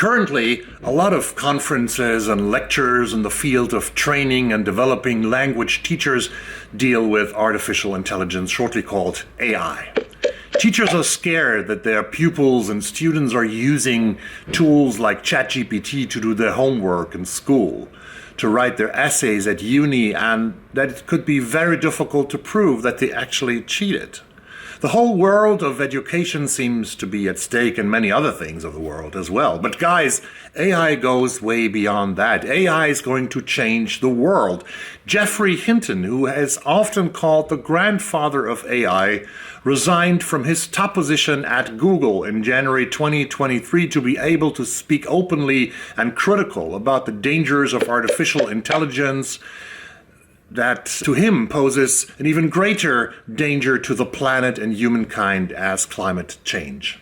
Currently, a lot of conferences and lectures in the field of training and developing language teachers deal with artificial intelligence, shortly called AI. Teachers are scared that their pupils and students are using tools like ChatGPT to do their homework in school, to write their essays at uni, and that it could be very difficult to prove that they actually cheated. The whole world of education seems to be at stake, and many other things of the world as well. But guys, AI goes way beyond that. AI is going to change the world. Geoffrey Hinton, who is often called the grandfather of AI, resigned from his top position at Google in January 2023 to be able to speak openly and critical about the dangers of artificial intelligence that to him poses an even greater danger to the planet and humankind as climate change.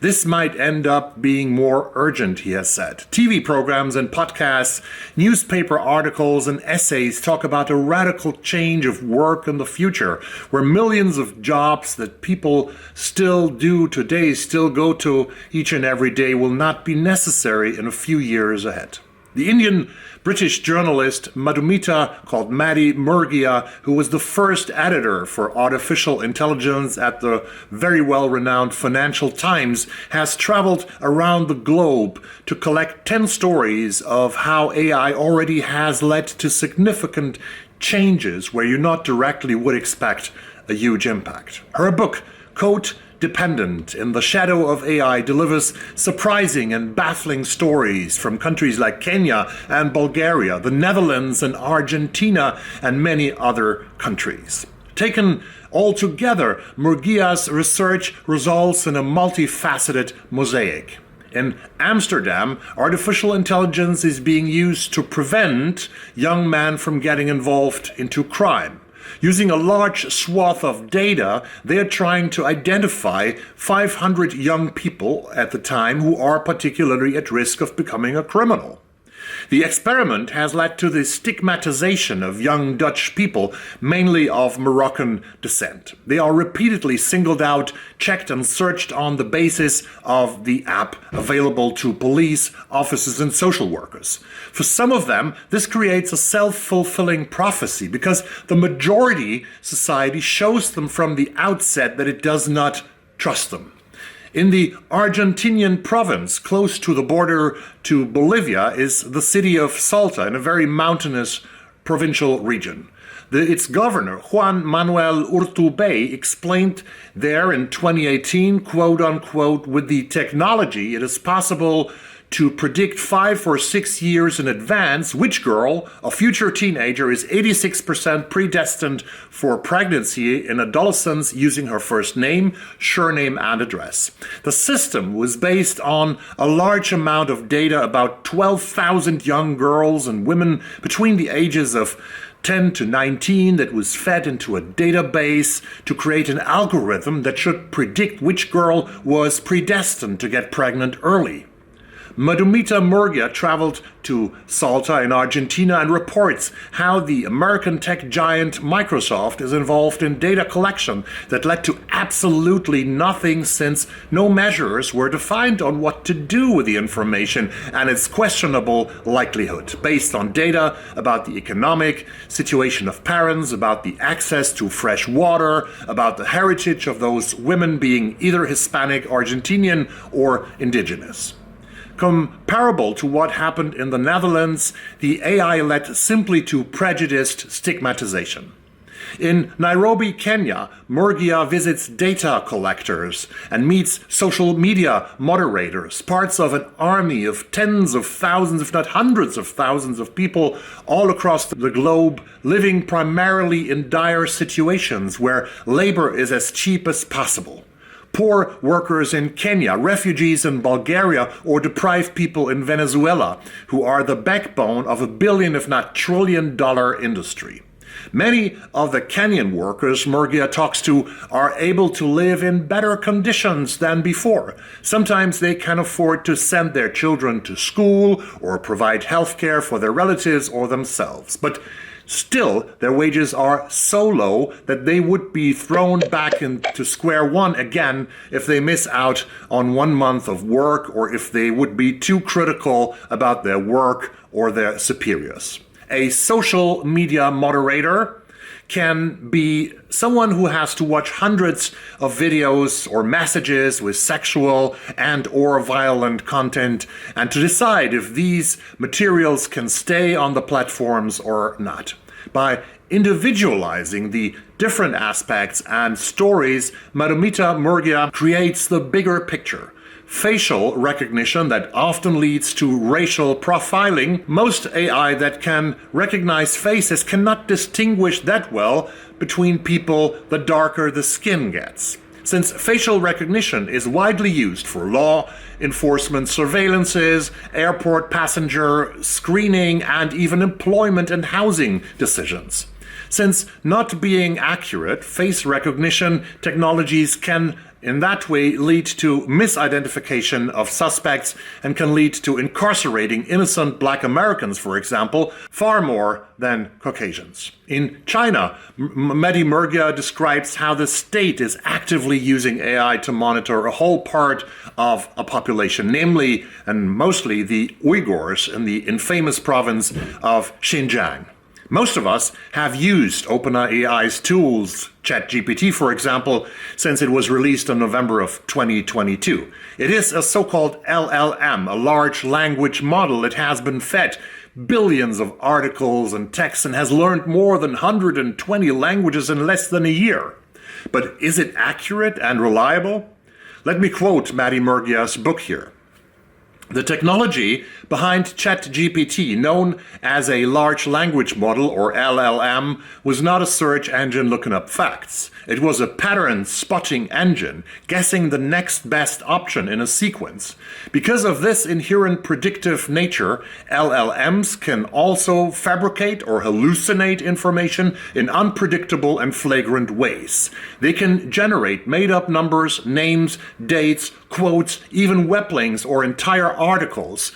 This might end up being more urgent, he has said. TV programs and podcasts, newspaper articles and essays talk about a radical change of work in the future, where millions of jobs that people still do today, still go to each and every day, will not be necessary in a few years ahead. The Indian-British journalist Madhumita, called Maddy Murgia, who was the first editor for artificial intelligence at the very well-renowned Financial Times, has traveled around the globe to collect 10 stories of how AI already has led to significant changes where you not directly would expect a huge impact. Her book, Code Dependent in the Shadow of AI, delivers surprising and baffling stories from countries like Kenya and Bulgaria, the Netherlands and Argentina, and many other countries. Taken all together, Murgia's research results in a multifaceted mosaic. In Amsterdam, artificial intelligence is being used to prevent young men from getting involved into crime. Using a large swath of data, they are trying to identify 500 young people at the time who are particularly at risk of becoming a criminal. The experiment has led to the stigmatization of young Dutch people, mainly of Moroccan descent. They are repeatedly singled out, checked and searched on the basis of the app available to police, officers and social workers. For some of them, this creates a self-fulfilling prophecy because the majority society shows them from the outset that it does not trust them. In the Argentinian province, close to the border to Bolivia, is the city of Salta, in a very mountainous provincial region. Its governor, Juan Manuel Urtubey, explained there in 2018, quote unquote, with the technology, it is possible to predict 5 or 6 years in advance which girl, a future teenager, is 86% predestined for pregnancy in adolescence using her first name, surname, and address. The system was based on a large amount of data about 12,000 young girls and women between the ages of 10 to 19 that was fed into a database to create an algorithm that should predict which girl was predestined to get pregnant early. Madhumita Murgia traveled to Salta in Argentina and reports how the American tech giant Microsoft is involved in data collection that led to absolutely nothing, since no measures were defined on what to do with the information and its questionable likelihood, based on data about the economic situation of parents, about the access to fresh water, about the heritage of those women being either Hispanic, Argentinian, or indigenous. Comparable to what happened in the Netherlands, the AI led simply to prejudiced stigmatization. In Nairobi, Kenya, Murgia visits data collectors and meets social media moderators, parts of an army of tens of thousands, if not hundreds of thousands of people all across the globe, living primarily in dire situations where labor is as cheap as possible. Poor workers in Kenya, refugees in Bulgaria, or deprived people in Venezuela, who are the backbone of a billion, if not trillion-dollar industry. Many of the Kenyan workers Murgia talks to are able to live in better conditions than before. Sometimes they can afford to send their children to school or provide health care for their relatives or themselves. But Still, their wages are so low that they would be thrown back into square one again if they miss out on 1 month of work or if they would be too critical about their work or their superiors. A social media moderator can be someone who has to watch hundreds of videos or messages with sexual and or violent content and to decide if these materials can stay on the platforms or not. By individualizing the different aspects and stories, Madhumita Murgia creates the bigger picture. Facial recognition that often leads to racial profiling. Most AI that can recognize faces cannot distinguish that well between people the darker the skin gets. Since facial recognition is widely used for law enforcement surveillances, airport passenger screening, and even employment and housing decisions. Since not being accurate, face recognition technologies can in that way lead to misidentification of suspects and can lead to incarcerating innocent Black Americans, for example, far more than Caucasians. In China, Madhumita Murgia describes how the state is actively using AI to monitor a whole part of a population, namely and mostly the Uyghurs in the infamous province of Xinjiang. Most of us have used OpenAI's tools, ChatGPT for example, since it was released in November of 2022. It is a so-called LLM, a large language model. It has been fed billions of articles and texts and has learned more than 120 languages in less than a year. But is it accurate and reliable? Let me quote Madhumita Murgia's book here. The technology behind ChatGPT, known as a large language model or LLM, was not a search engine looking up facts. It was a pattern spotting engine, guessing the next best option in a sequence. Because of this inherent predictive nature, LLMs can also fabricate or hallucinate information in unpredictable and flagrant ways. They can generate made-up numbers, names, dates, quotes, even web links or entire articles,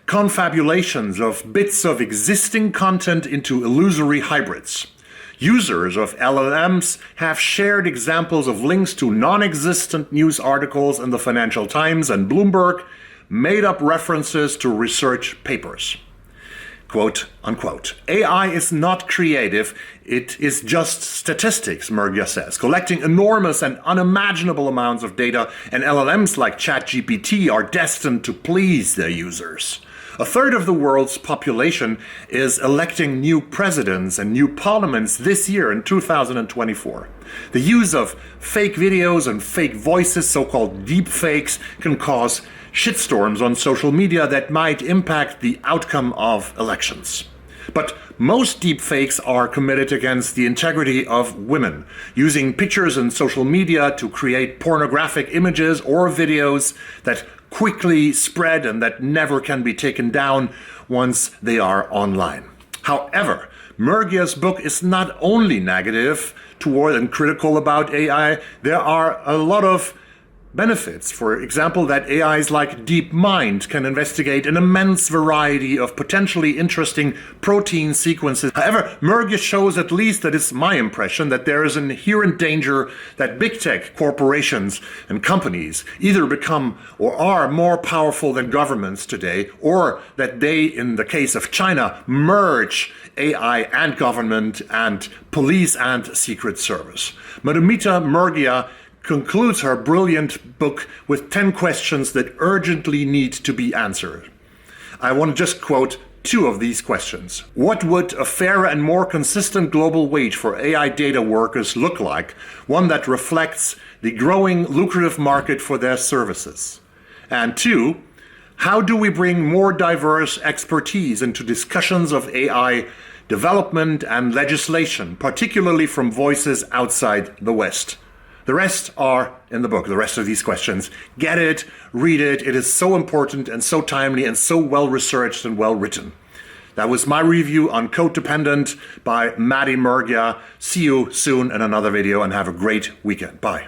confabulations of bits of existing content into illusory hybrids. Users of LLMs have shared examples of links to non-existent news articles in the Financial Times and Bloomberg, made up references to research papers. Quote, unquote. AI is not creative, it is just statistics, Murgia says, collecting enormous and unimaginable amounts of data, and LLMs like ChatGPT are destined to please their users. A third of the world's population is electing new presidents and new parliaments this year in 2024. The use of fake videos and fake voices, so-called deepfakes, can cause shitstorms on social media that might impact the outcome of elections. But most deepfakes are committed against the integrity of women, using pictures in social media to create pornographic images or videos that quickly spread and that never can be taken down once they are online. However, Murgia's book is not only negative toward and critical about AI, there are a lot of benefits. For example, that AIs like DeepMind can investigate an immense variety of potentially interesting protein sequences. However, Murgia shows, at least that is my impression, that there is an inherent danger that big tech corporations and companies either become or are more powerful than governments today, or that they, in the case of China, merge AI and government and police and secret service. Madhumita Murgia concludes her brilliant book with 10 questions that urgently need to be answered. I want to just quote 2 of these questions. What would a fairer and more consistent global wage for AI data workers look like? One that reflects the growing lucrative market for their services. And 2, how do we bring more diverse expertise into discussions of AI development and legislation, particularly from voices outside the West? The rest are in the book, the rest of these questions. Get it, read it. It is so important and so timely and so well researched and well written. That was my review on Codependent by Madhumita Murgia. See you soon in another video and have a great weekend. Bye.